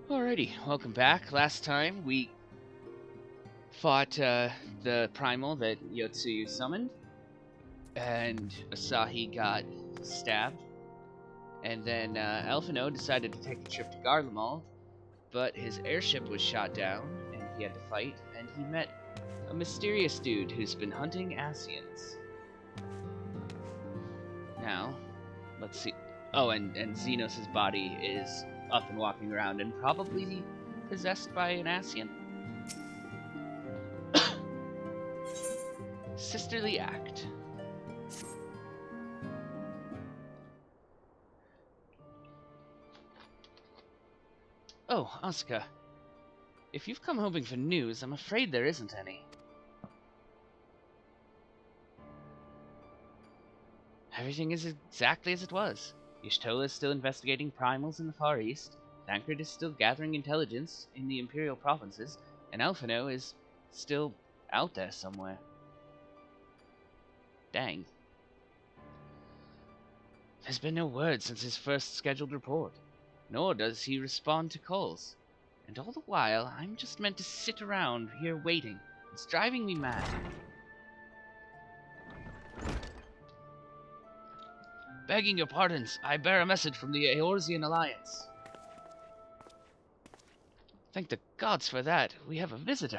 Alrighty, welcome back. Last time we fought the primal that Yotsuyu summoned, and Asahi got stabbed. And then Alphinaud decided to take a trip to Garlemald, but his airship was shot down, and he had to fight, and he met a mysterious dude who's been hunting Asians. Now, let's see. Oh, and Xenos' body is up and walking around and probably possessed by an Asian. Sisterly act. Oh, Asuka. If you've come hoping for news, I'm afraid there isn't any. Everything is exactly as it was. Y'shtola is still investigating primals in the Far East, Tancred is still gathering intelligence in the Imperial provinces, and Alphinaud is still out there somewhere. Dang. There's been no word since his first scheduled report, nor does he respond to calls. And all the while, I'm just meant to sit around here waiting. It's driving me mad. Begging your pardons, I bear a message from the Eorzean Alliance. Thank the gods for that. We have a visitor.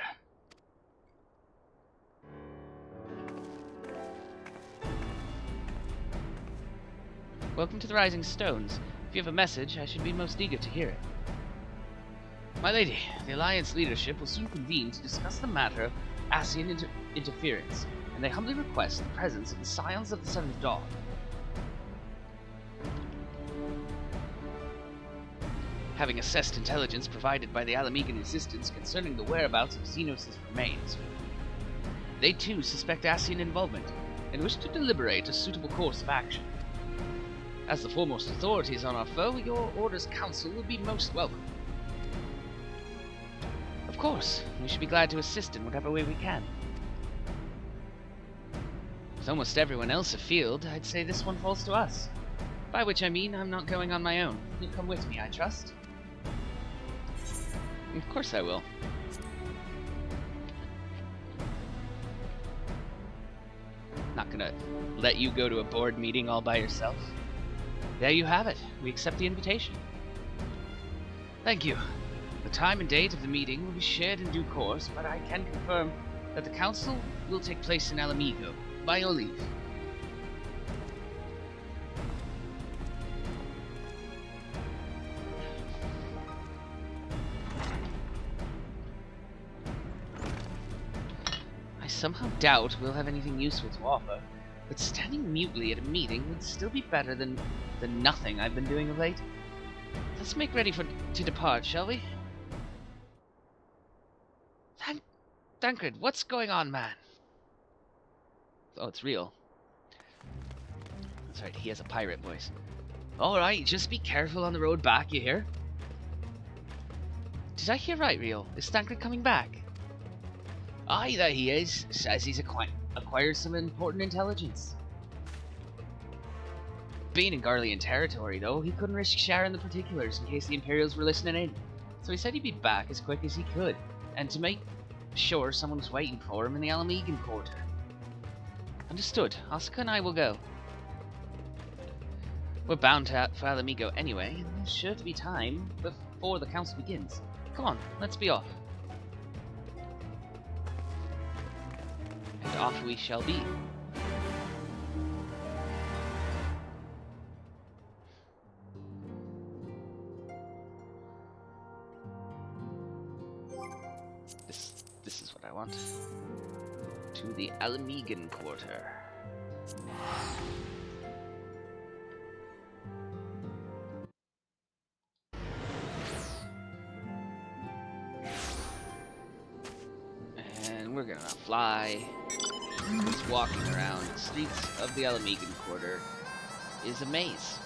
Welcome to the Rising Stones. If you have a message, I should be most eager to hear it. My lady, the Alliance leadership will soon convene to discuss the matter of Asian interference, and they humbly request the presence of the Scions of the Seventh Dawn. Having assessed intelligence provided by the Alamegan resistance concerning the whereabouts of Xenos' remains, they too suspect Asian involvement, and wish to deliberate a suitable course of action. As the foremost authorities on our foe, your Order's counsel will be most welcome. Of course, we should be glad to assist in whatever way we can. With almost everyone else afield, I'd say this one falls to us. By which I mean I'm not going on my own. You'll come with me, I trust. Of course I will. Not gonna let you go to a board meeting all by yourself. There you have it. We accept the invitation. Thank you. The time and date of the meeting will be shared in due course, but I can confirm that the council will take place in Alamigo, by your leave. I somehow doubt we'll have anything useful to offer, but standing mutely at a meeting would still be better than the nothing I've been doing of late. Let's make ready to depart, shall we? Tancred, what's going on, man? Oh, it's real. That's right, he has a pirate voice. Alright, just be careful on the road back, you hear? Did I hear right, Rio? Is Tancred coming back? Aye, there he is. Says he's acquired some important intelligence. Being in Garlean territory, though, he couldn't risk sharing the particulars in case the Imperials were listening in. So he said he'd be back as quick as he could, and to make sure someone was waiting for him in the Alamegan quarter. Understood. Asuka and I will go. We're bound for Alamigo anyway, and there's sure to be time before the council begins. Come on, let's be off. And off we shall be. This is what I want. To the Alamegan quarter. And we're gonna fly. Just walking around the streets of the Alamegan quarter is a maze.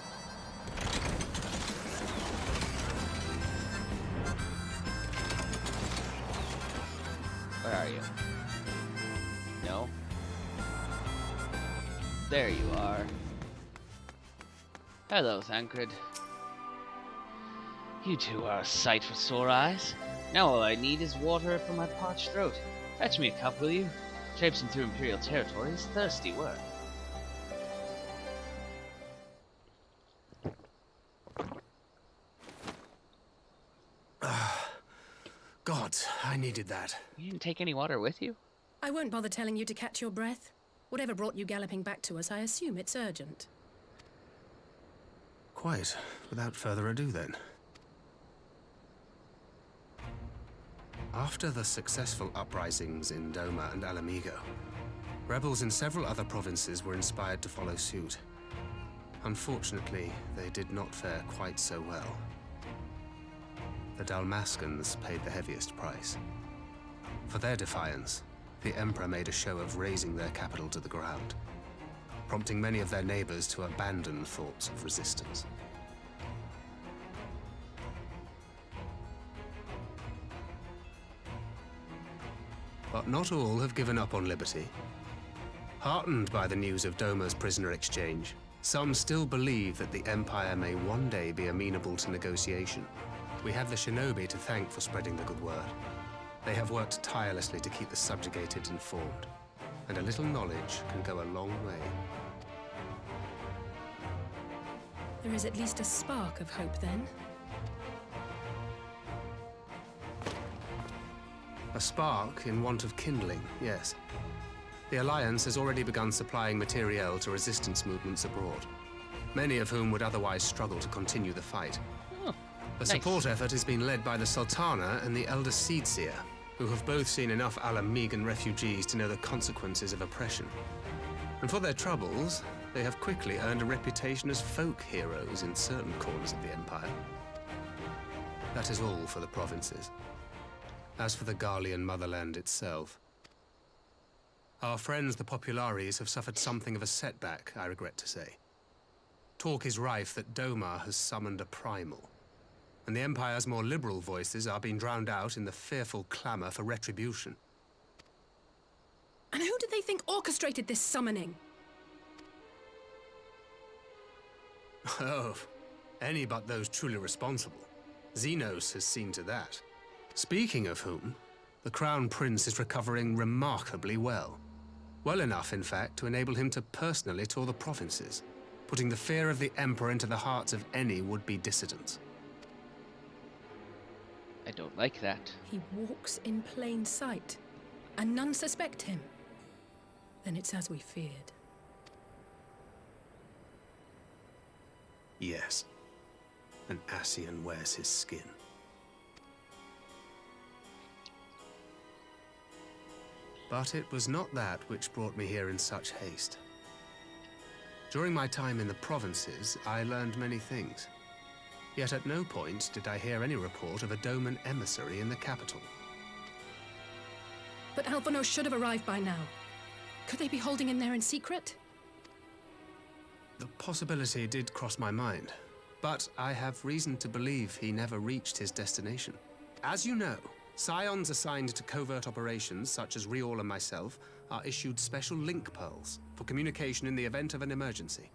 Where are you? No? There you are. Hello, Tancred. You two are a sight for sore eyes. Now all I need is water for my parched throat. Fetch me a cup, will you? Traipsing through Imperial territory is thirsty work. God, I needed that. You didn't take any water with you? I won't bother telling you to catch your breath. Whatever brought you galloping back to us, I assume it's urgent. Quite. Without further ado, then. After the successful uprisings in Doma and Alamigo, rebels in several other provinces were inspired to follow suit. Unfortunately, they did not fare quite so well. The Dalmascans paid the heaviest price. For their defiance, the Emperor made a show of razing their capital to the ground, prompting many of their neighbors to abandon thoughts of resistance. But not all have given up on liberty. Heartened by the news of Doma's prisoner exchange, some still believe that the Empire may one day be amenable to negotiation. We have the shinobi to thank for spreading the good word. They have worked tirelessly to keep the subjugated informed, and a little knowledge can go a long way. There is at least a spark of hope, then. A spark in want of kindling, yes. The Alliance has already begun supplying materiel to resistance movements abroad, many of whom would otherwise struggle to continue the fight. Oh, The nice. support effort is being led by the Sultana and the Elder Seedseer, who have both seen enough Alamigan refugees to know the consequences of oppression. And for their troubles, they have quickly earned a reputation as folk heroes in certain corners of the Empire. That is all for the provinces. As for the Garlean motherland itself, our friends the Populares have suffered something of a setback, I regret to say. Talk is rife that Doma has summoned a primal, and the Empire's more liberal voices are being drowned out in the fearful clamor for retribution. And who do they think orchestrated this summoning? Oh, any but those truly responsible. Xenos has seen to that. Speaking of whom, the Crown Prince is recovering remarkably well. Well enough, in fact, to enable him to personally tour the provinces, putting the fear of the Emperor into the hearts of any would-be dissidents. I don't like that. He walks in plain sight, and none suspect him. Then it's as we feared. Yes, an Ascian wears his skin. But it was not that which brought me here in such haste. During my time in the provinces, I learned many things. Yet at no point did I hear any report of a Doman emissary in the capital. But Alphinaud should have arrived by now. Could they be holding him there in secret? The possibility did cross my mind, but I have reason to believe he never reached his destination. As you know, Scions assigned to covert operations, such as Riol and myself, are issued special link pearls for communication in the event of an emergency.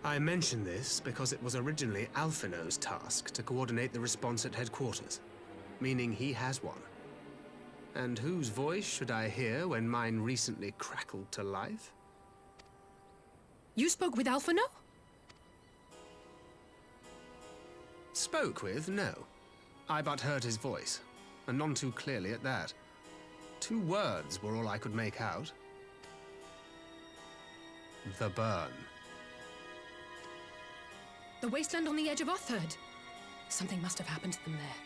I mention this because it was originally Alphinaud's task to coordinate the response at headquarters, meaning he has one. And whose voice should I hear when mine recently crackled to life? You spoke with Alphinaud? Spoke with, no. I but heard his voice, and none too clearly at that. 2 words were all I could make out. The burn. The wasteland on the edge of Otherd. Something must have happened to them there.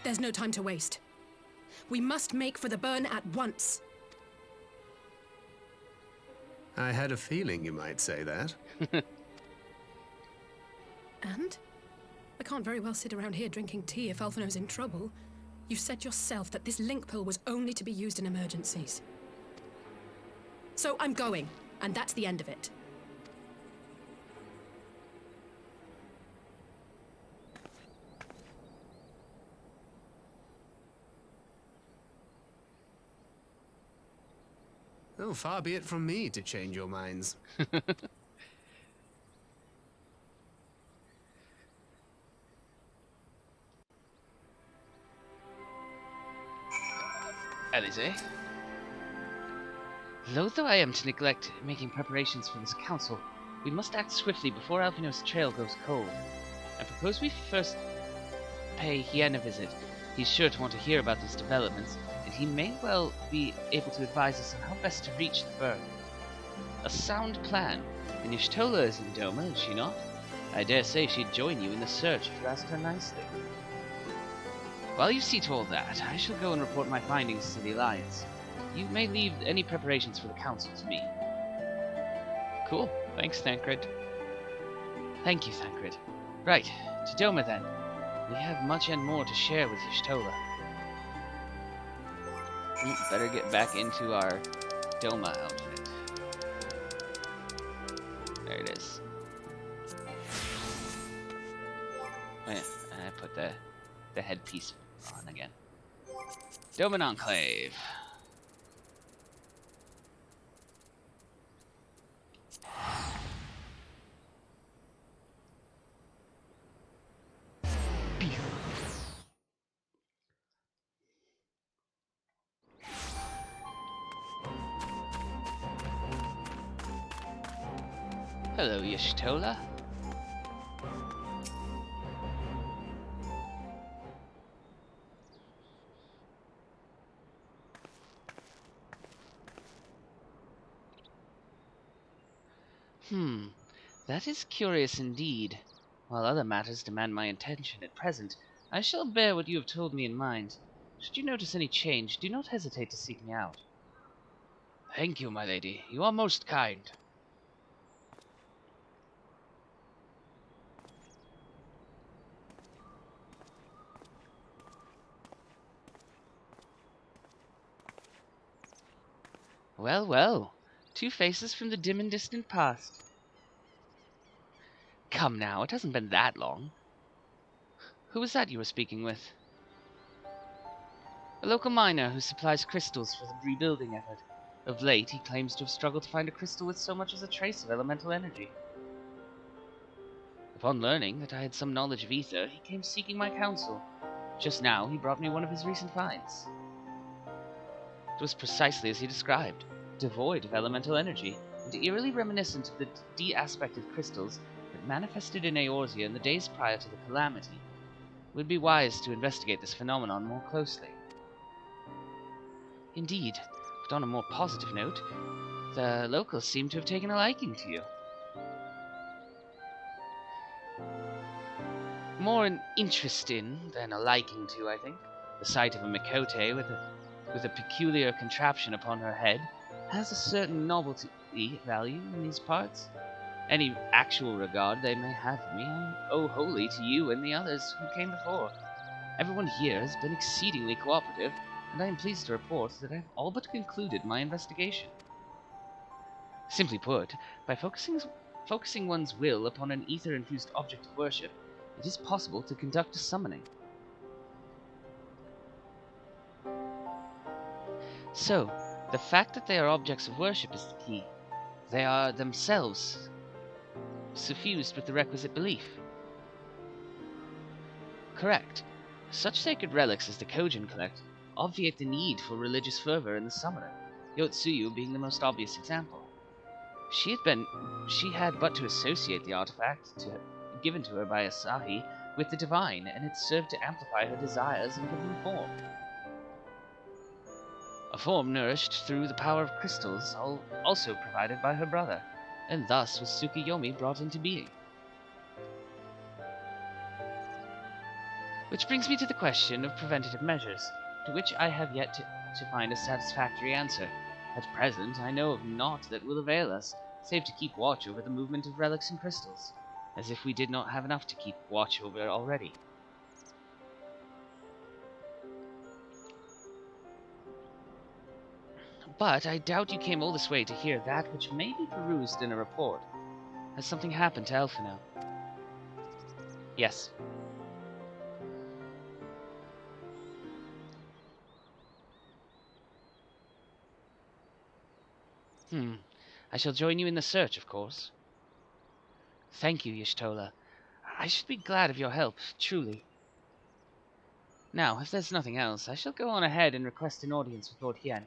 There's no time to waste. We must make for the burn at once. I had a feeling you might say that. And? I can't very well sit around here drinking tea if Alphinaud's in trouble. You said yourself that this link pill was only to be used in emergencies. So I'm going, and that's the end of it. Oh, far be it from me to change your minds. Elise? Loath though I am to neglect making preparations for this council, we must act swiftly before Alphinaud's trail goes cold. I propose we first pay Hien a visit. He's sure to want to hear about these developments, and he may well be able to advise us on how best to reach the berg. A sound plan, and Y'shtola is in Doma, is she not? I dare say she'd join you in the search if you asked her nicely. While you see to all that, I shall go and report my findings to the Alliance. You may leave any preparations for the Council to me. Cool. Thanks, Thancred. Thank you, Thancred. Right, to Doma then. We have much and more to share with Y'shtola. Better get back into our Doma outfit. There it is. Oh yeah, I put the headpiece on again. Doman Enclave. Hello, Y'shtola. That is curious indeed. While other matters demand my attention at present, I shall bear what you have told me in mind. Should you notice any change, do not hesitate to seek me out. Thank you, my lady. You are most kind. Well, well. Two faces from the dim and distant past. Come now, it hasn't been that long. Who was that you were speaking with? A local miner who supplies crystals for the rebuilding effort. Of late, he claims to have struggled to find a crystal with so much as a trace of elemental energy. Upon learning that I had some knowledge of ether, he came seeking my counsel. Just now, he brought me one of his recent finds. It was precisely as he described, devoid of elemental energy, and eerily reminiscent of the de-aspected crystals that manifested in Eorzea in the days prior to the calamity. It would be wise to investigate this phenomenon more closely. Indeed, but on a more positive note, the locals seem to have taken a liking to you. More an interest in than a liking to, I think. The sight of a Mikote with a peculiar contraption upon her head has a certain novelty value in these parts. Any actual regard they may have for me, I owe wholly to you and the others who came before. Everyone here has been exceedingly cooperative, and I am pleased to report that I have all but concluded my investigation. Simply put, by focusing one's will upon an ether-infused object of worship, it is possible to conduct a summoning. So, the fact that they are objects of worship is the key. They are themselves suffused with the requisite belief. Correct. Such sacred relics as the Kojin collect obviate the need for religious fervor in the summoner, Yotsuyu being the most obvious example. She had but to associate the artifact given to her by Asahi with the divine, and it served to amplify her desires and give them form. A form nourished through the power of crystals, also provided by her brother, and thus was Tsukuyomi brought into being. Which brings me to the question of preventative measures, to which I have yet to find a satisfactory answer. At present, I know of naught that will avail us, save to keep watch over the movement of relics and crystals, as if we did not have enough to keep watch over already. But I doubt you came all this way to hear that which may be perused in a report. Has something happened to Alphinaud? Yes. I shall join you in the search, of course. Thank you, Y'shtola. I should be glad of your help, truly. Now, if there's nothing else, I shall go on ahead and request an audience with Lord Hien.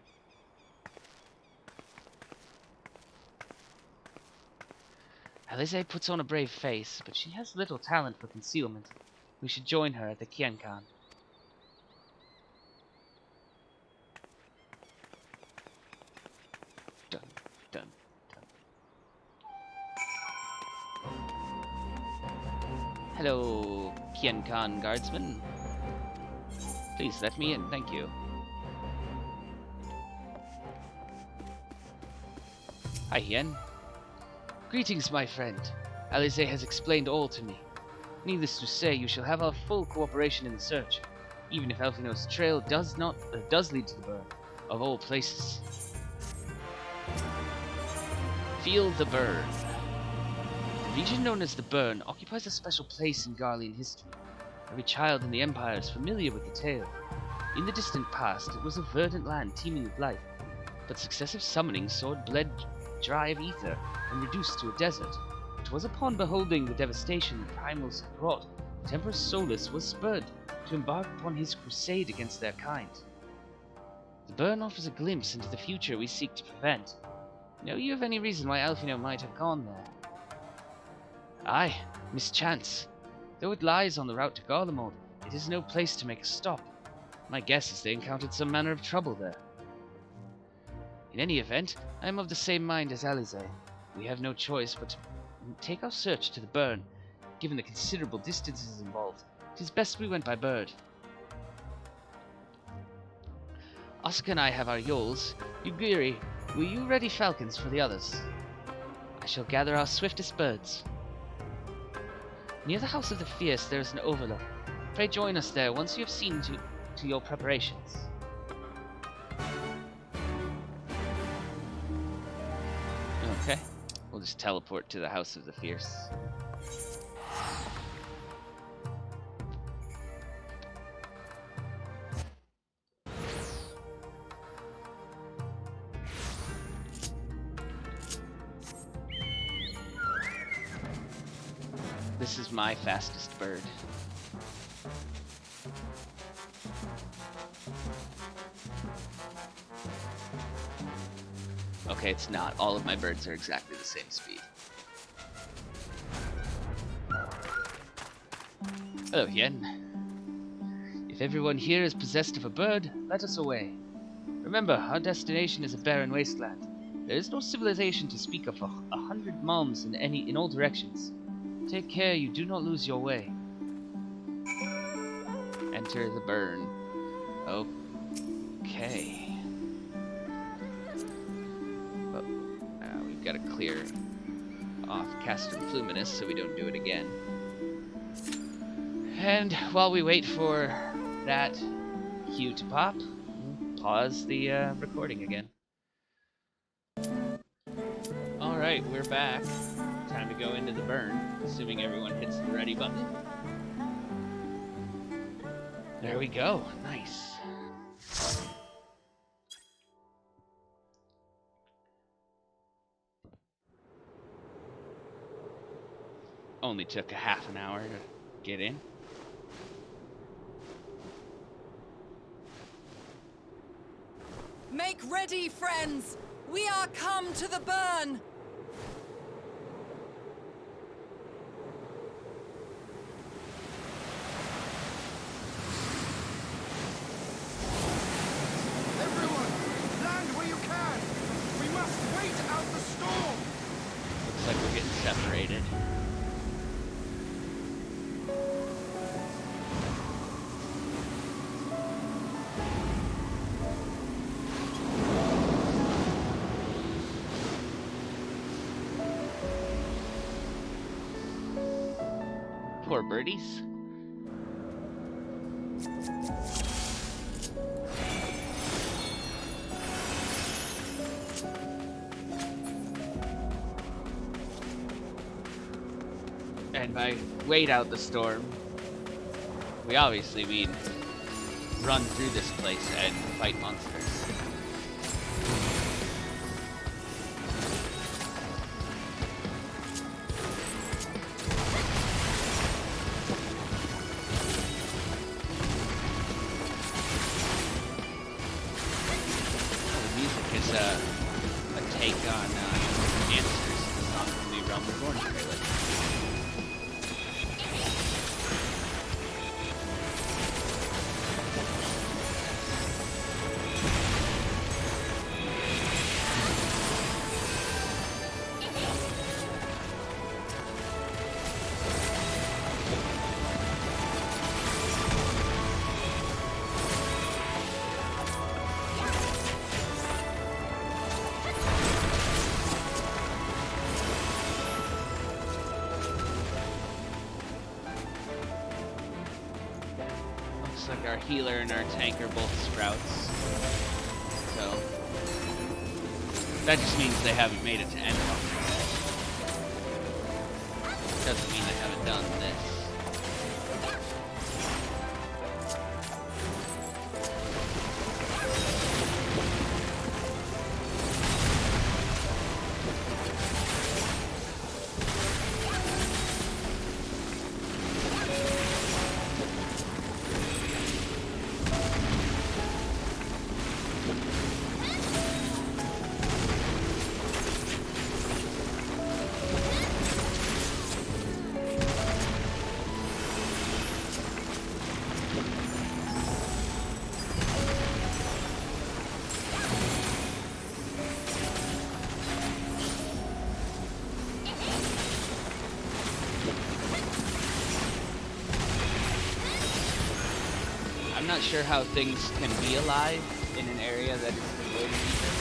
Alize puts on a brave face, but she has little talent for concealment. We should join her at the Qiankan. Dun, dun, dun. Hello, Qiankan guardsman. Please let me in, thank you. Hi, Hien. Greetings, my friend. Alize has explained all to me. Needless to say, you shall have our full cooperation in the search, even if Alphinaud's trail does lead to the burn, of all places. Feel the burn. The region known as the Burn occupies a special place in Garlean history. Every child in the Empire is familiar with the tale. In the distant past, it was a verdant land teeming with life, but successive summonings saw it bled dry of ether and reduced to a desert. It was upon beholding the devastation the Primals had wrought that Emperor Solus was spurred to embark upon his crusade against their kind. The Burn offers a glimpse into the future we seek to prevent. Know you of any reason why Alphinaud might have gone there? Aye, mischance. Though it lies on the route to Garlemald, it is no place to make a stop. My guess is they encountered some manner of trouble there. In any event, I am of the same mind as Alize. We have no choice but to take our search to the Burn. Given the considerable distances involved, it is best we went by bird. Oscar and I have our yoles. Yugiri, will you ready falcons for the others? I shall gather our swiftest birds. Near the House of the Fierce there is an overlook. Pray join us there once you have seen to your preparations. Okay, we'll just teleport to the House of the Fierce. This is my fastest bird. Okay, it's not. All of my birds are exactly the same speed. Hello, Hien. If everyone here is possessed of a bird, let us away. Remember, our destination is a barren wasteland. There is no civilization to speak of for 100 malms in all directions. Take care you do not lose your way. Enter the Burn. Okay. Well, we've got to clear off Castrum Fluminous so we don't do it again. And while we wait for that cue to pop, we'll pause the recording again. Alright, we're back. Time to go into the Burn, assuming everyone hits the ready button. There we go. Nice. Only took a half an hour to get in. Make ready, friends! We are come to the Burn! Everyone, land where you can! We must wait out the storm! Looks like we're getting separated. Poor birdies. And by wait out the storm, we obviously mean run through this place and fight monsters. take on answers to the Song of the Realm Reborn trailer. Like our healer and our tank are both sprouts, so that just means they haven't made it to end one. Doesn't mean they haven't done this. I'm not sure how things can be alive in an area that is devoid of ether.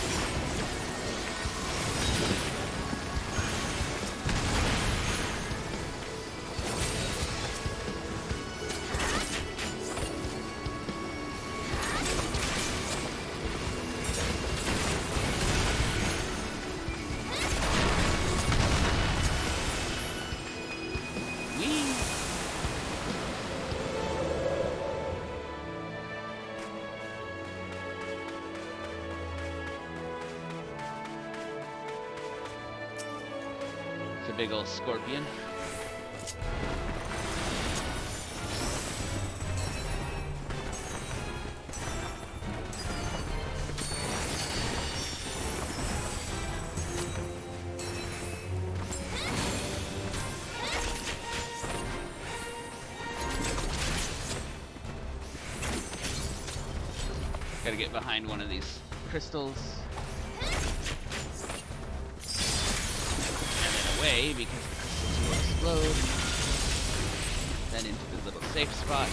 Big old scorpion. Gotta get behind one of these crystals. Away because the crystals will explode. Then into the little safe spot.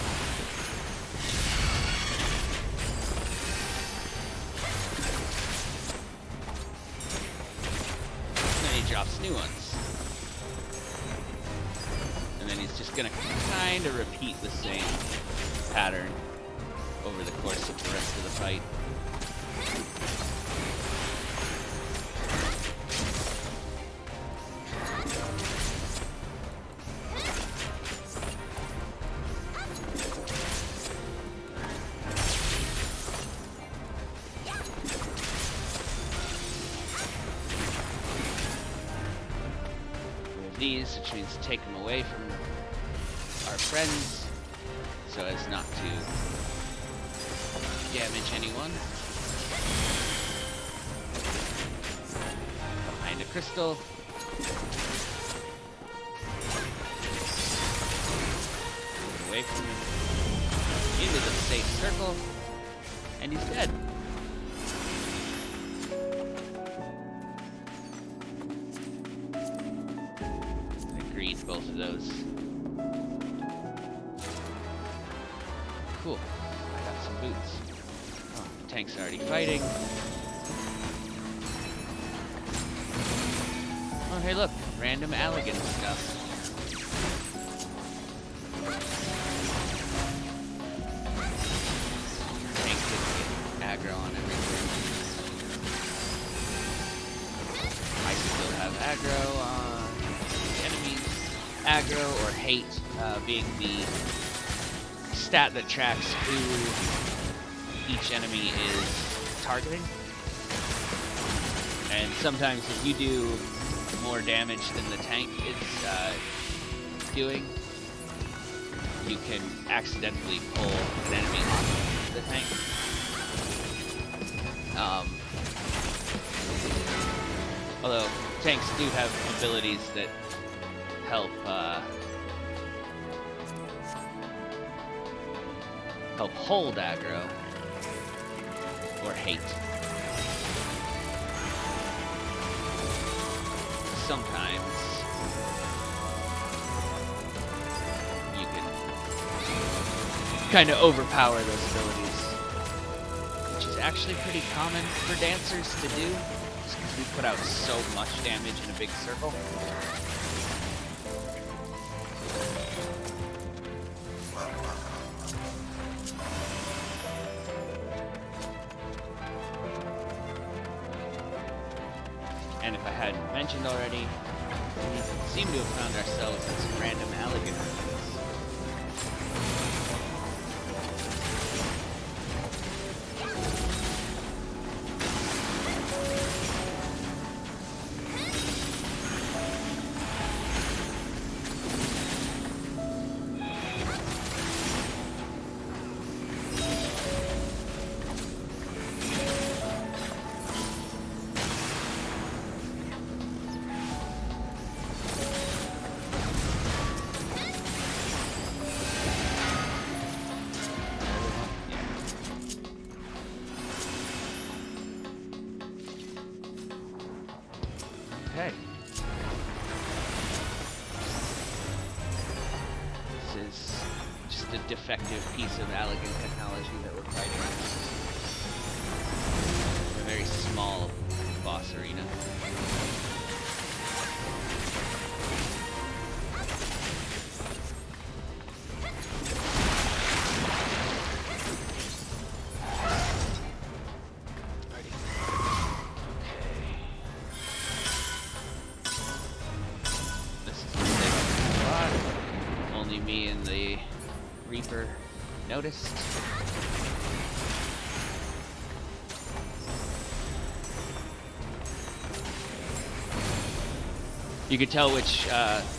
Then he drops new ones. And then he's just gonna kind of repeat the same pattern over the course of the rest of the fight. These, which means take them away from our friends so as not to damage anyone. Behind a crystal. Away from him. Into the safe circle. And he's dead. Both of those. Cool. I got some boots. Oh, the tank's already fighting. Oh, hey look. Random Allegan stuff. Tank didn't get aggro on everything. I still have aggro on enemies. Aggro or hate being the stat that tracks who each enemy is targeting. And sometimes if you do more damage than the tank is doing, you can accidentally pull an enemy off the tank. Although tanks do have abilities that help help hold aggro or hate. Sometimes you can kind of overpower those abilities, which is actually pretty common for dancers to do, just because we put out so much damage in a big circle. And if I hadn't mentioned already, we seem to have found ourselves in some random alligator ruins. Okay. This is just a defective piece of Allegan technology that we're fighting. A very small boss arena. Me and the Reaper noticed. You could tell which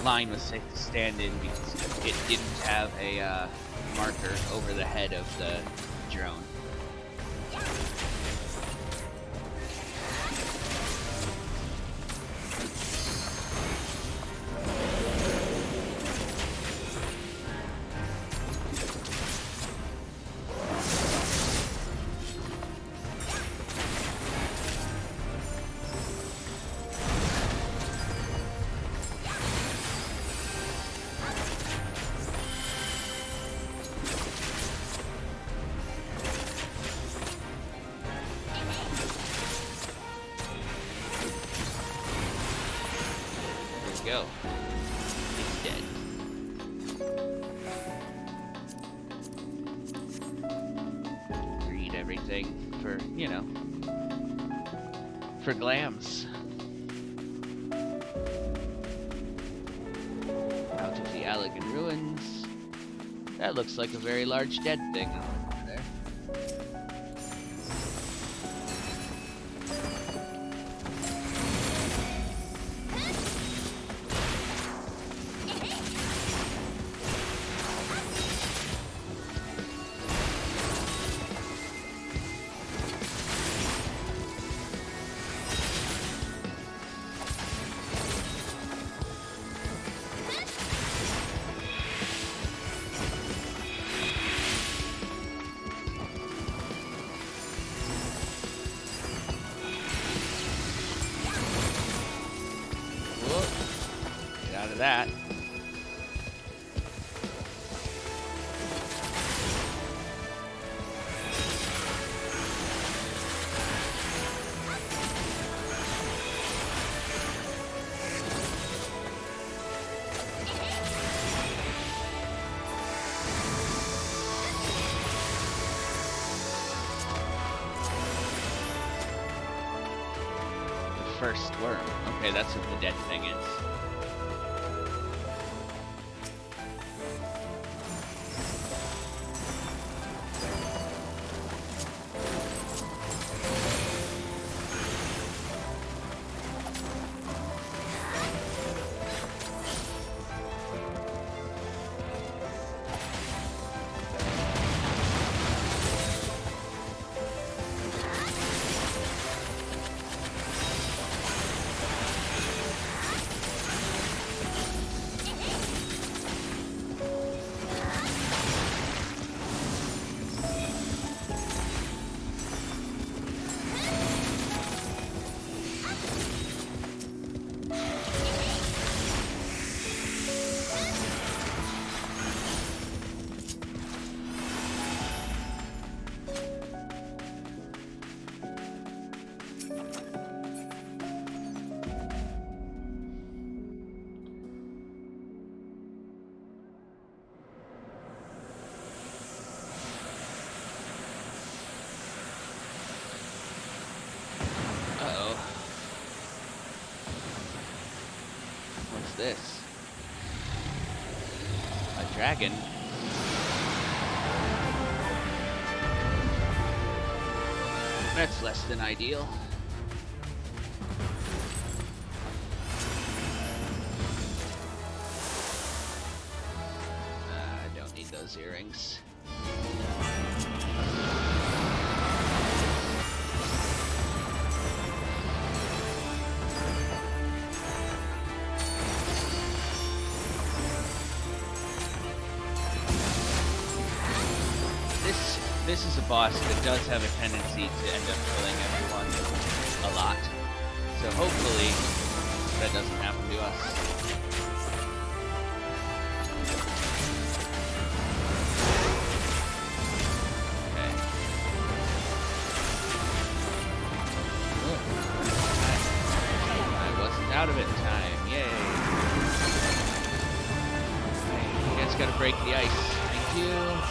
line was safe to stand in because it didn't have a marker over the head of the drone. Go. It's dead. Read everything for, you know, for glams. Out of the Allegan ruins. That looks like a very large dead thing over there. That. The first worm. Okay, that's what the dead thing is. What's this? A dragon? That's less than ideal. I don't need those earrings. This is a boss that does have a tendency to end up killing everyone a lot. So hopefully that doesn't happen to us. Okay. I wasn't out of it in time. Yay. You guys gotta break the ice. Thank you.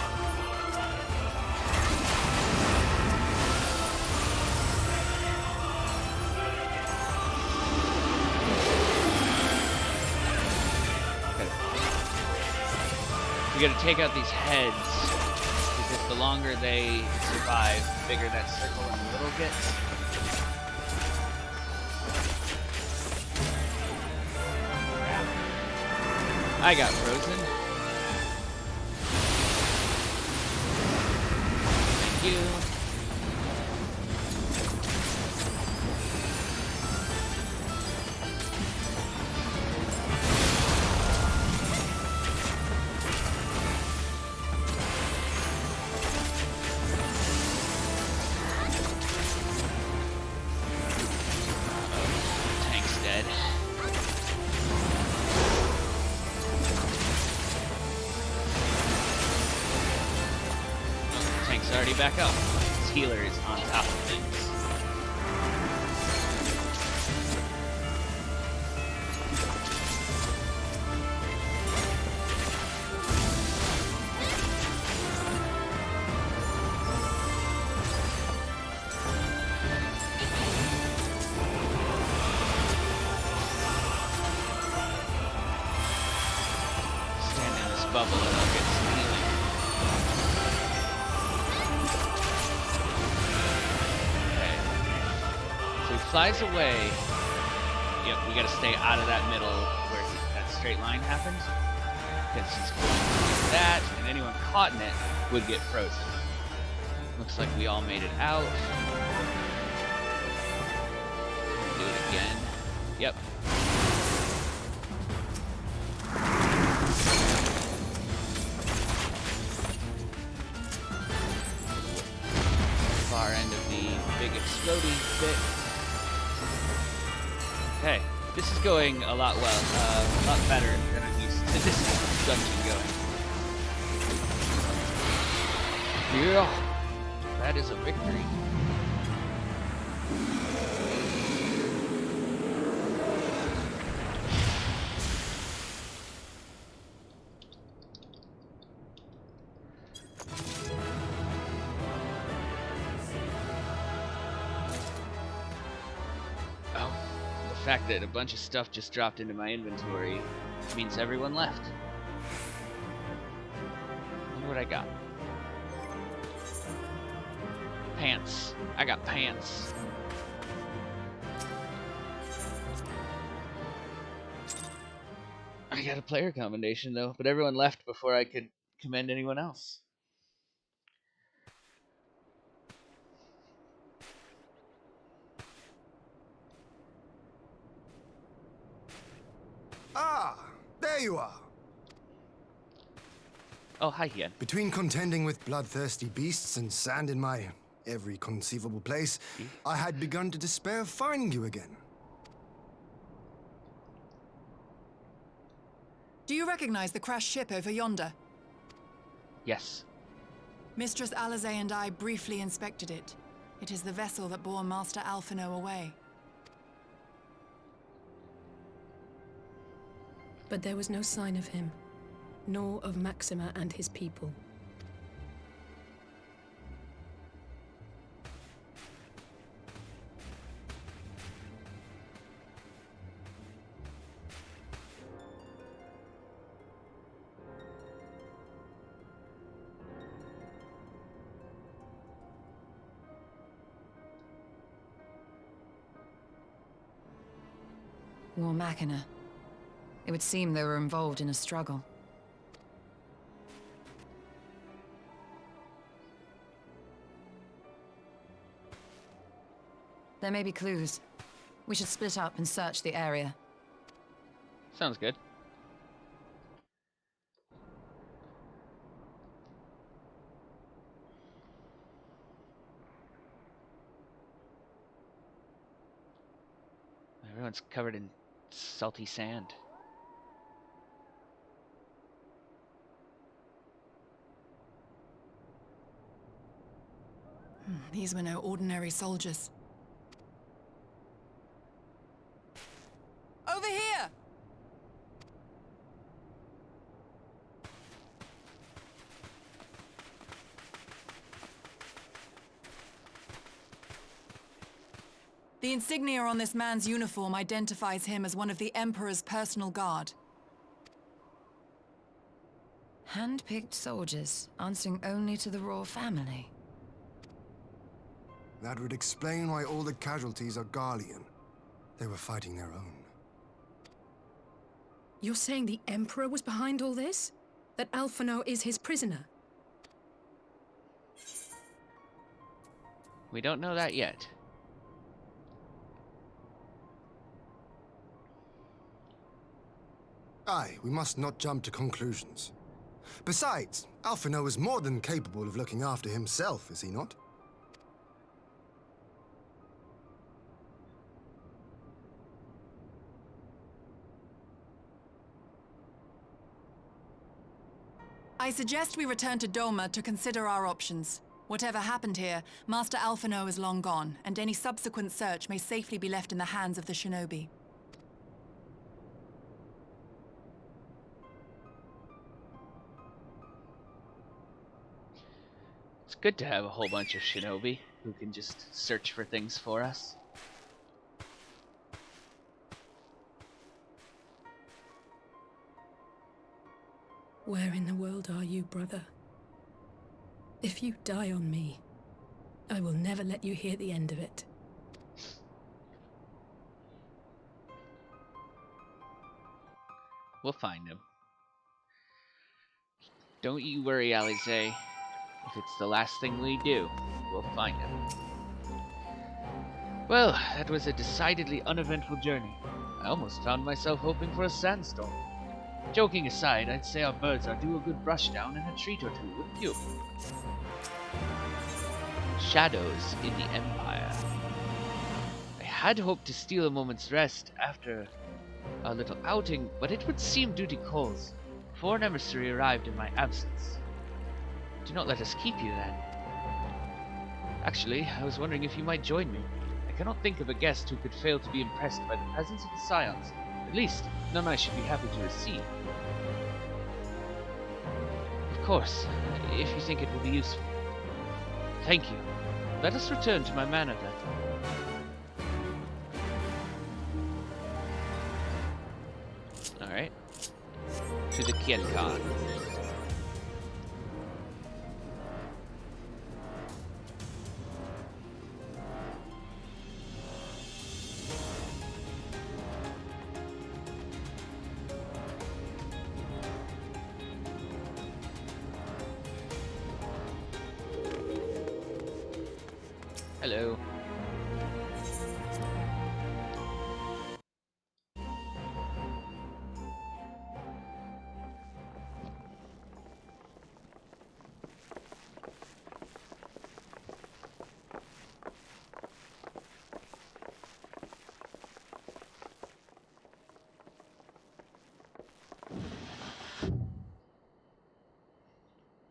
We gotta take out these heads, because the longer they survive, the bigger that circle in the middle gets. I got frozen. Thank you. Already back up. This healer is on top of things. Stand in this bubble and I'll get some healing. Flies away. Yep, we gotta stay out of that middle where that straight line happens. Because he's going to do that, and anyone caught in it would get frozen. Looks like we all made it out. Do it again. Yep. Far end of the big exploding bit. Okay, this is going a lot a lot better than I'm used to this dungeon going. Yeah, that is a victory. The fact that a bunch of stuff just dropped into my inventory means everyone left. Wonder what I got. Pants. I got pants. I got a player commendation though, but everyone left before I could commend anyone else. Ah, there you are. Oh, hi, Hien. Between contending with bloodthirsty beasts and sand in my every conceivable place, I had begun to despair of finding you again. Do you recognize the crashed ship over yonder? Yes. Mistress Alizé and I briefly inspected it. It is the vessel that bore Master Alphinaud away. But there was no sign of him, nor of Maxima and his people. War Machina. It would seem they were involved in a struggle. There may be clues. We should split up and search the area. Sounds good. Everyone's covered in salty sand. These were no ordinary soldiers. Over here! The insignia on this man's uniform identifies him as one of the Emperor's personal guard. Hand-picked soldiers, answering only to the royal family. That would explain why all the casualties are Garlean. They were fighting their own. You're saying the Emperor was behind all this? That Alphinaud is his prisoner? We don't know that yet. Aye, we must not jump to conclusions. Besides, Alphinaud is more than capable of looking after himself, is he not? I suggest we return to Doma to consider our options. Whatever happened here, Master Alphinaud is long gone, and any subsequent search may safely be left in the hands of the shinobi. It's good to have a whole bunch of shinobi who can just search for things for us. Where in the world are you, brother? If you die on me, I will never let you hear the end of it. We'll find him. Don't you worry, Alize. If it's the last thing we do, we'll find him. Well, that was a decidedly uneventful journey. I almost found myself hoping for a sandstorm. Joking aside, I'd say our birds are due a good brush down and a treat or two, wouldn't you? Shadows in the Empire. I had hoped to steal a moment's rest after our little outing, but it would seem duty calls, for an emissary arrived in my absence. Do not let us keep you then. Actually, I was wondering if you might join me. I cannot think of a guest who could fail to be impressed by the presence of the Scions. At least, none I should be happy to receive. Of course, if you think it will be useful. Thank you. Let us return to my manor then. Alright. To the Kielkan. Hello.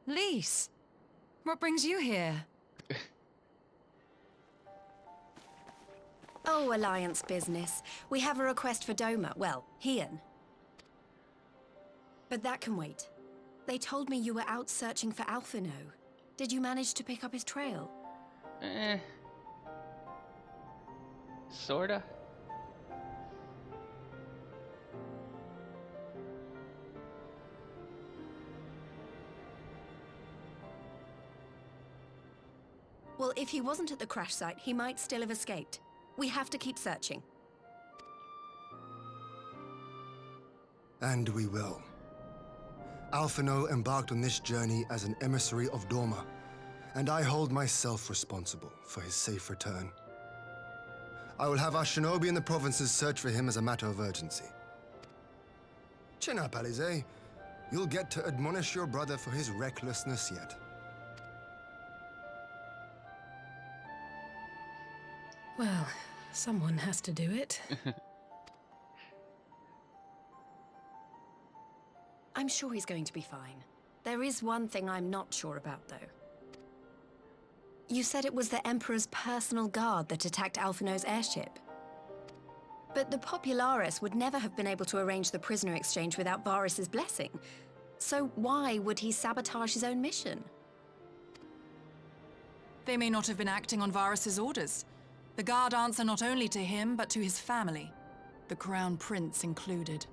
Lise, what brings you here? Oh, Alliance business. We have a request for Doma. Well, Hien. But that can wait. They told me you were out searching for Alphinaud. Did you manage to pick up his trail? Sorta. Well, if he wasn't at the crash site, he might still have escaped. We have to keep searching. And we will. Alphinaud embarked on this journey as an emissary of Dorma, and I hold myself responsible for his safe return. I will have our shinobi in the provinces search for him as a matter of urgency. Chin up, Alize. You'll get to admonish your brother for his recklessness yet. Well, someone has to do it. I'm sure he's going to be fine. There is one thing I'm not sure about, though. You said it was the Emperor's personal guard that attacked Alphinaud's airship. But the Popularis would never have been able to arrange the prisoner exchange without Varus's blessing. So why would he sabotage his own mission? They may not have been acting on Varus's orders. The guard answer not only to him, but to his family, the Crown Prince included.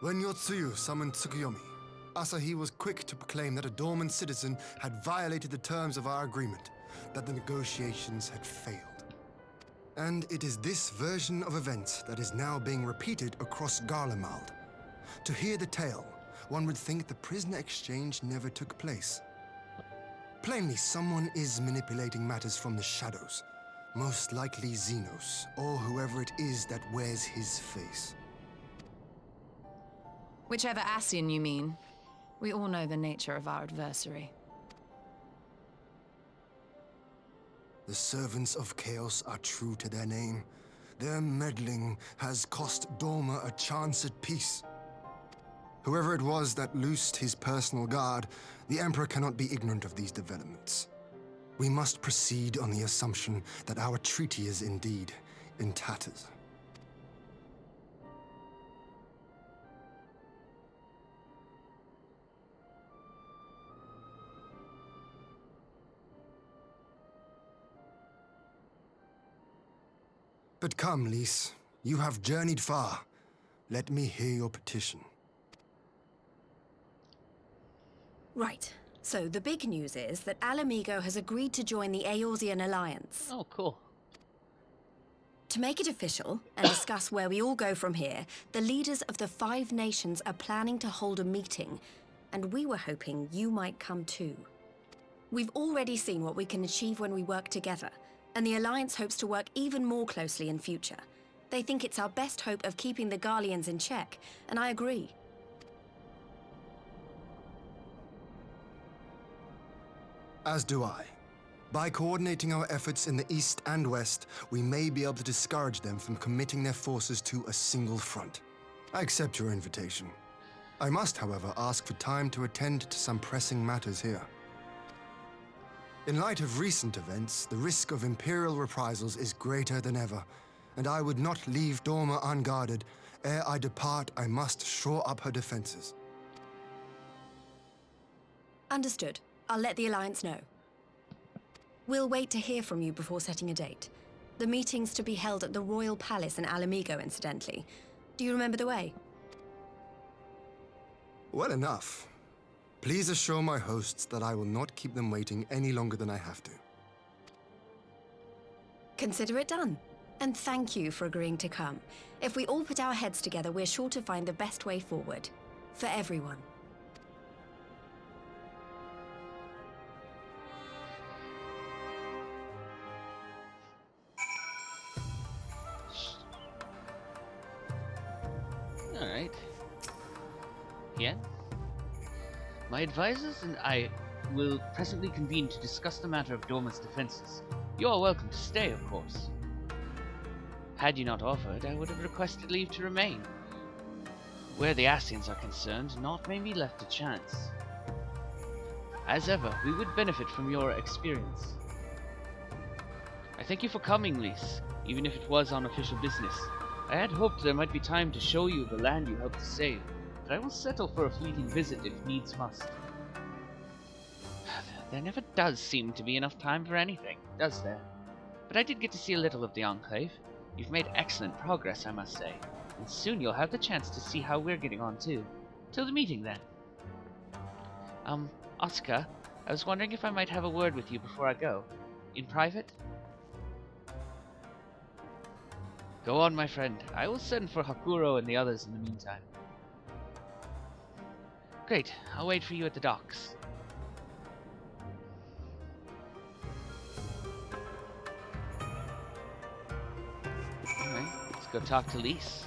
When Yotsuyu summoned Tsukuyomi, Asahi was quick to proclaim that a dormant citizen had violated the terms of our agreement, that the negotiations had failed. And it is this version of events that is now being repeated across Garlemald. To hear the tale, one would think the prisoner exchange never took place. Plainly, someone is manipulating matters from the shadows. Most likely Xenos, or whoever it is that wears his face. Whichever Ascian you mean. We all know the nature of our adversary. The servants of chaos are true to their name. Their meddling has cost Dorma a chance at peace. Whoever it was that loosed his personal guard, the Emperor cannot be ignorant of these developments. We must proceed on the assumption that our treaty is indeed in tatters. But come, Lys. You have journeyed far. Let me hear your petition. Right. So the big news is that Alamigo has agreed to join the Eorzean Alliance. Oh, cool. To make it official and discuss where we all go from here, the leaders of the 5 nations are planning to hold a meeting, and we were hoping you might come too. We've already seen what we can achieve when we work together, and the Alliance hopes to work even more closely in future. They think it's our best hope of keeping the Garleans in check, and I agree. As do I. By coordinating our efforts in the east and west, we may be able to discourage them from committing their forces to a single front. I accept your invitation. I must, however, ask for time to attend to some pressing matters here. In light of recent events, the risk of Imperial reprisals is greater than ever, and I would not leave Dorma unguarded. Ere I depart, I must shore up her defenses. Understood. I'll let the Alliance know. We'll wait to hear from you before setting a date. The meeting's to be held at the Royal Palace in Alamigo, incidentally. Do you remember the way? Well enough. Please assure my hosts that I will not keep them waiting any longer than I have to. Consider it done. And thank you for agreeing to come. If we all put our heads together, we're sure to find the best way forward. For everyone. Alright. Yeah? My advisors and I will presently convene to discuss the matter of Dorma's defenses. You are welcome to stay, of course. Had you not offered, I would have requested leave to remain. Where the Ascians are concerned, naught may be left to chance. As ever, we would benefit from your experience. I thank you for coming, Lys, even if it was on official business. I had hoped there might be time to show you the land you helped to save, but I will settle for a fleeting visit if needs must. There never does seem to be enough time for anything, does there? But I did get to see a little of the Enclave. You've made excellent progress, I must say, and soon you'll have the chance to see how we're getting on too. Till the meeting, then. Oscar, I was wondering if I might have a word with you before I go. In private? Go on, my friend. I will send for Hakuro and the others in the meantime. Great. I'll wait for you at the docks. Alright, let's go talk to Lise.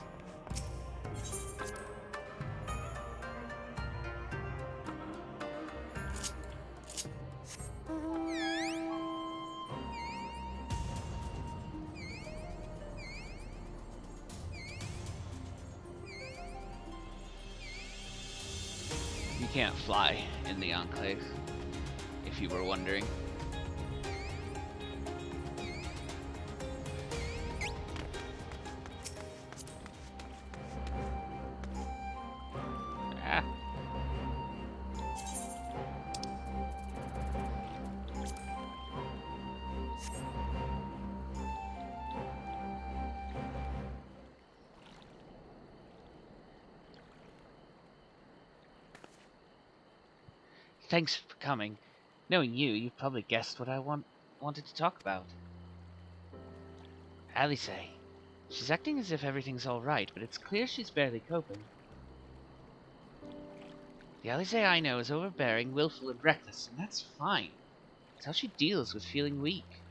You can't fly in the Enclave, if you were wondering. Ah. Thanks for coming. Knowing you, you've probably guessed what I wanted to talk about. Alice. She's acting as if everything's alright, but it's clear she's barely coping. The Alice I know is overbearing, willful, and reckless, and that's fine. It's how she deals with feeling weak.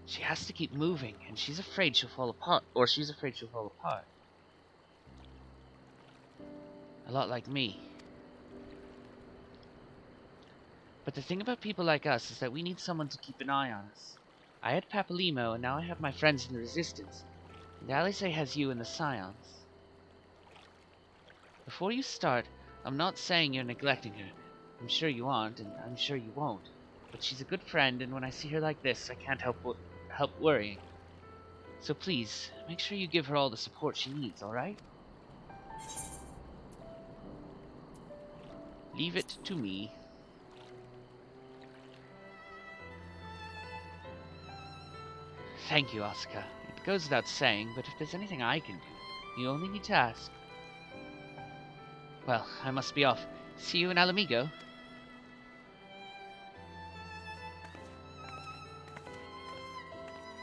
She has to keep moving, and she's afraid she'll fall apart, A lot like me. But the thing about people like us is that we need someone to keep an eye on us. I had Papalimo, and now I have my friends in the Resistance. And Alice has you in the Scions. Before you start, I'm not saying you're neglecting her. I'm sure you aren't, and I'm sure you won't. But she's a good friend, and when I see her like this, I can't help worrying. So please, make sure you give her all the support she needs, alright? Leave it to me. Thank you, Asuka. It goes without saying, but if there's anything I can do, you only need to ask. Well, I must be off. See you in Alamigo.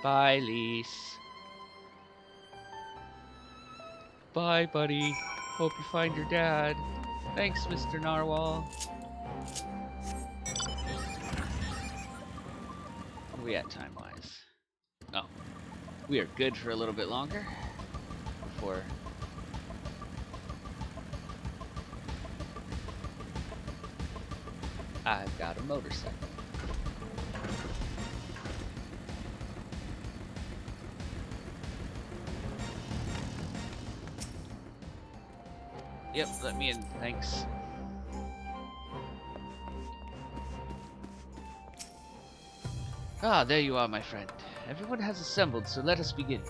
Bye, Lise. Bye, buddy. Hope you find your dad. Thanks, Mr. Narwhal. Where are we at time-wise? Oh. We are good for a little bit longer. Before... I've got a motorcycle. Yep, let me in, thanks. Ah, there you are, my friend. Everyone has assembled, so let us begin.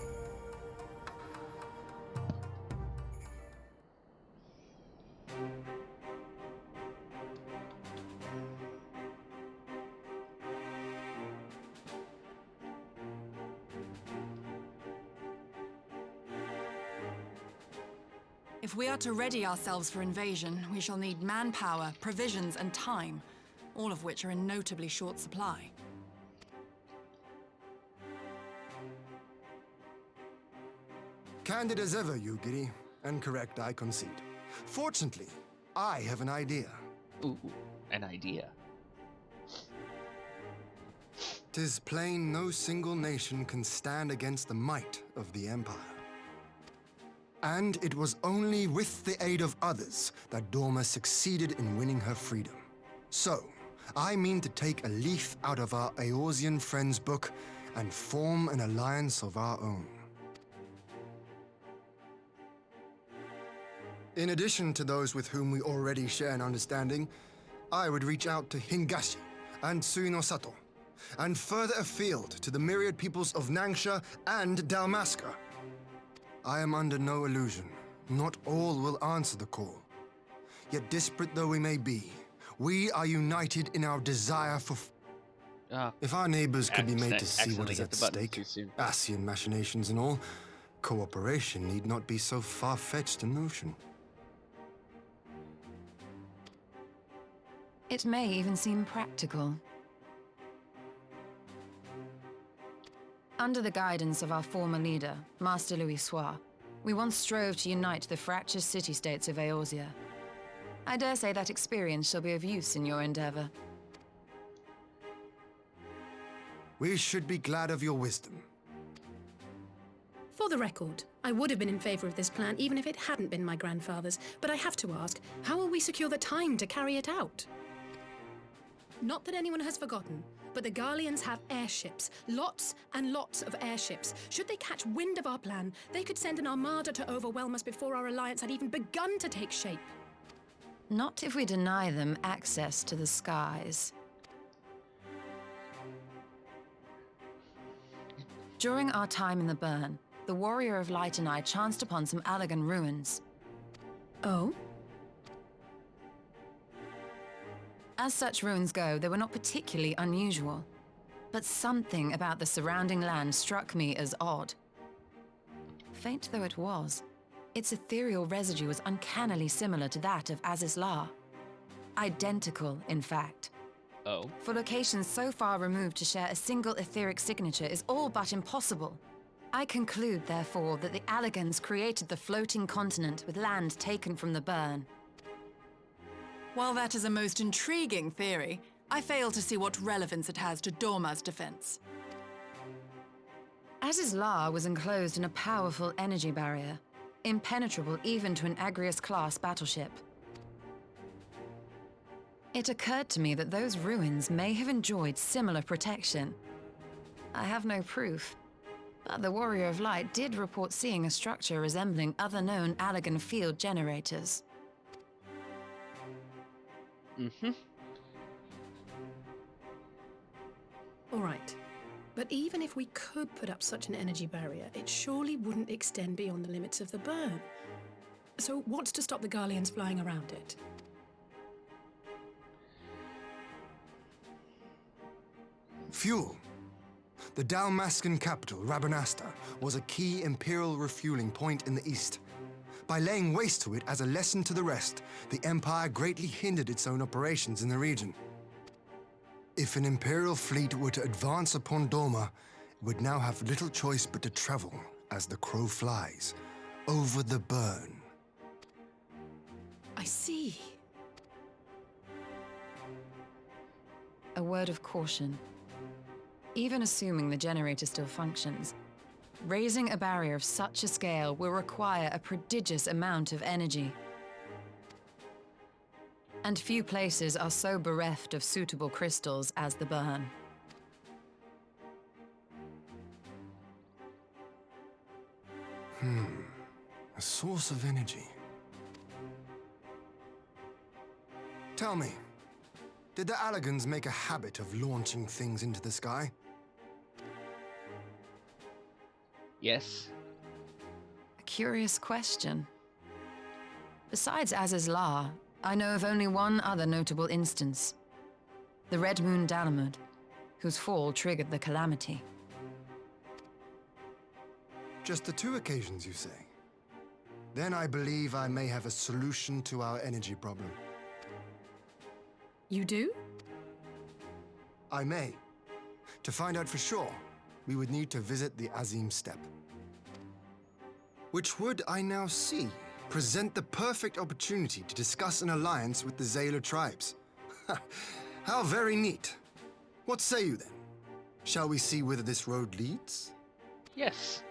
If we are to ready ourselves for invasion, we shall need manpower, provisions, and time, all of which are in notably short supply. Candid as ever, Yugiri, and correct, I concede. Fortunately, I have an idea. Ooh, an idea. 'Tis plain no single nation can stand against the might of the Empire. And it was only with the aid of others that Dorma succeeded in winning her freedom. So, I mean to take a leaf out of our Eorzean friends' book and form an alliance of our own. In addition to those with whom we already share an understanding, I would reach out to Hingashi and Tsuinosato, and further afield to the myriad peoples of Nangsha and Dalmasca. I am under no illusion. Not all will answer the call. Yet disparate though we may be, we are united in our desire for... If our neighbors could be made to see what is at stake, Ascian machinations and all, cooperation need not be so far-fetched a notion. It may even seem practical. Under the guidance of our former leader, Master Louis Soir, we once strove to unite the fractious city-states of Eorzea. I dare say that experience shall be of use in your endeavor. We should be glad of your wisdom. For the record, I would have been in favor of this plan even if it hadn't been my grandfather's, but I have to ask, how will we secure the time to carry it out? Not that anyone has forgotten, but the Garleans have airships. Lots and lots of airships. Should they catch wind of our plan, they could send an armada to overwhelm us before our alliance had even begun to take shape. Not if we deny them access to the skies. During our time in the Burn, the Warrior of Light and I chanced upon some Allagan ruins. Oh? As such ruins go, they were not particularly unusual. But something about the surrounding land struck me as odd. Faint though it was, its ethereal residue was uncannily similar to that of Azizlar. Identical, in fact. Oh? For locations so far removed to share a single etheric signature is all but impossible. I conclude, therefore, that the Allagans created the floating continent with land taken from the Burn. While that is a most intriguing theory, I fail to see what relevance it has to Dorma's defense. Azizlar was enclosed in a powerful energy barrier, impenetrable even to an Agrius-class battleship. It occurred to me that those ruins may have enjoyed similar protection. I have no proof, but the Warrior of Light did report seeing a structure resembling other known Allagan field generators. Mm-hmm. All right. But even if we could put up such an energy barrier, it surely wouldn't extend beyond the limits of the Burn. So what's to stop the Garleans flying around it? Fuel. The Dalmascan capital, Rabanasta, was a key Imperial refueling point in the east. By laying waste to it as a lesson to the rest, the Empire greatly hindered its own operations in the region. If an Imperial fleet were to advance upon Dorma, it would now have little choice but to travel, as the crow flies, over the Burn. I see. A word of caution. Even assuming the generator still functions, raising a barrier of such a scale will require a prodigious amount of energy. And few places are so bereft of suitable crystals as the Burn. A source of energy. Tell me, did the Allagans make a habit of launching things into the sky? Yes. A curious question. Besides Azizlar, I know of only one other notable instance. The Red Moon Dalamud, whose fall triggered the calamity. Just the two occasions, you say? Then I believe I may have a solution to our energy problem. You do? I may. To find out for sure, we would need to visit the Azim Steppe. Which would, I now see, present the perfect opportunity to discuss an alliance with the Zayla tribes. How very neat. What say you then? Shall we see whither this road leads? Yes.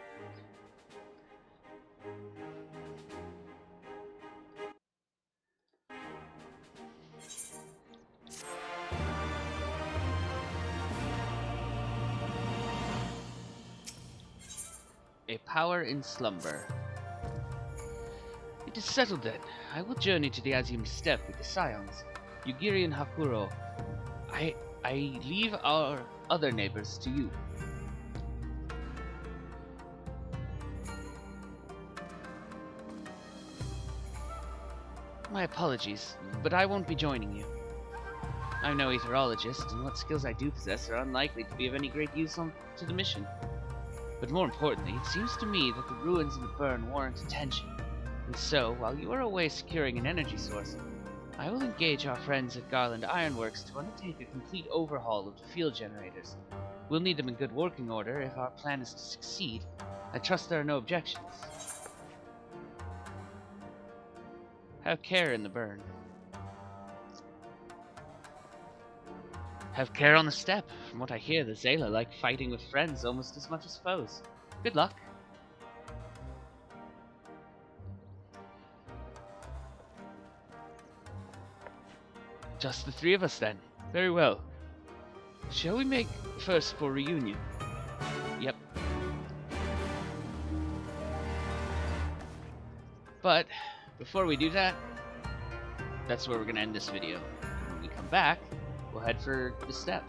A power in slumber. It is settled then. I will journey to the Azim Steppe with the Scions, Yugiri and Hakuro. I leave our other neighbors to you. My apologies, but I won't be joining you. I'm no aetherologist, and what skills I do possess are unlikely to be of any great use to the mission. But more importantly, it seems to me that the ruins in the Burn warrant attention. And so, while you are away securing an energy source, I will engage our friends at Garland Ironworks to undertake a complete overhaul of the field generators. We'll need them in good working order if our plan is to succeed. I trust there are no objections. Have care in the burn. Have care on the step. From what I hear, the Zayla like fighting with friends almost as much as foes. Good luck. Just the three of us then. Very well. Shall we make first for reunion? Yep. But before we do that, that's where we're gonna end this video. When we come back, we'll head for the step.